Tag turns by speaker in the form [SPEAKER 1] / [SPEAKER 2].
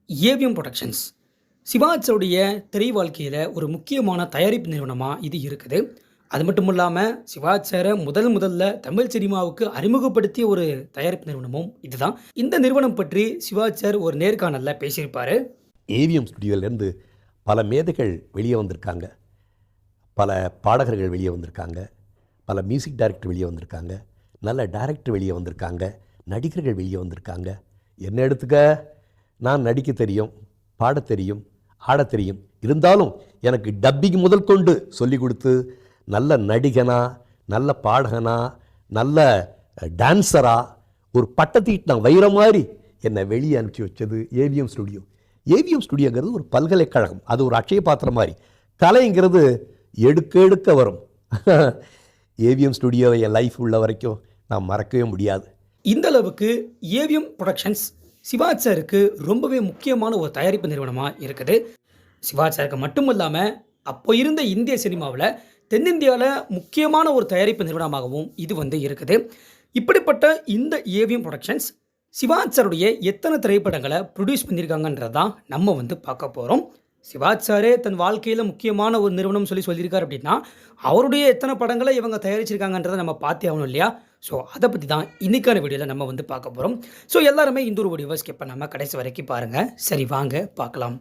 [SPEAKER 1] AVM productions சிவாஜியோடைய திரை வாழ்க்கையில் ஒரு முக்கியமான தயாரிப்பு நிறுவனமாக இது இருக்குது. அது மட்டும் இல்லாமல் சிவாஜி சாரை முதல்ல தமிழ் சினிமாவுக்கு அறிமுகப்படுத்திய ஒரு தயாரிப்பு நிறுவனமும் இதுதான். இந்த நிறுவனம் பற்றி சிவாஜி சார் ஒரு நேர்காணலில் பேசியிருப்பார்.
[SPEAKER 2] ஏவிஎம் ஸ்டுடியோலேருந்து பல மேதைகள் வெளியே வந்திருக்காங்க, பல பாடகர்கள் வெளியே வந்திருக்காங்க, பல மியூசிக் டைரக்டர் வெளியே வந்திருக்காங்க, நல்ல டைரக்டர் வெளியே வந்திருக்காங்க, நடிகர்கள் வெளியே வந்திருக்காங்க. என்ன எடுத்துக்க, நான் நடிக்க தெரியும், பாட தெரியும், ஆட தெரியும், இருந்தாலும் எனக்கு டப்பிங் முதல் கொண்டு சொல்லி கொடுத்து நல்ல நடிகனா, நல்ல பாடகனா, நல்ல டான்ஸரா ஒரு பட்டத்தீட்டு நான் வைர மாதிரி என்னை வெளியே அனுப்பிச்சி வச்சது ஏவிஎம் ஸ்டுடியோ. ஏவிஎம் ஸ்டுடியோங்கிறது ஒரு பல்கலைக்கழகம், அது ஒரு அட்சய பாத்திரம் மாதிரி. கலைங்கிறது எடுக்க வரும். ஏவிஎம் ஸ்டுடியோவை என் லைஃப் உள்ள வரைக்கும் நான் மறக்கவே முடியாது.
[SPEAKER 1] இந்த அளவுக்கு ஏவிஎம் புரொடக்ஷன்ஸ் சிவாஜி சாருக்கு ரொம்பவே முக்கியமான ஒரு தயாரிப்பு நிறுவனமாக இருக்குது. சிவாஜி சாருக்கு மட்டும் இல்லாமல் அப்போ இருந்த இந்திய சினிமாவில் தென்னிந்தியாவில் முக்கியமான ஒரு தயாரிப்பு நிறுவனமாகவும் இது இருக்குது. இப்படிப்பட்ட இந்த ஏவிஎம் புரொடக்ஷன்ஸ் சிவாஜி சாருடைய எத்தனை திரைப்படங்களை ப்ரொடியூஸ் பண்ணியிருக்காங்கன்றது தான் நம்ம பார்க்க போகிறோம். சிவாஜி சாரே தன் வாழ்க்கையில் முக்கியமான ஒரு நிறுவனம் சொல்லியிருக்காரு அப்படின்னா அவருடைய எத்தனை படங்களை இவங்க தயாரிச்சிருக்காங்கன்றதை நம்ம பார்த்தே ஆகணும் இல்லையா? ஸோ அதை பற்றி தான் இன்றைக்கான வீடியோவில் நம்ம பார்க்க போகிறோம். ஸோ எல்லாருமே இந்த ஒரு வீடியோவை ஸ்கிப் பண்ணாமல் கடைசி வரைக்கும் பாருங்கள். சரி, வாங்க பார்க்கலாம்.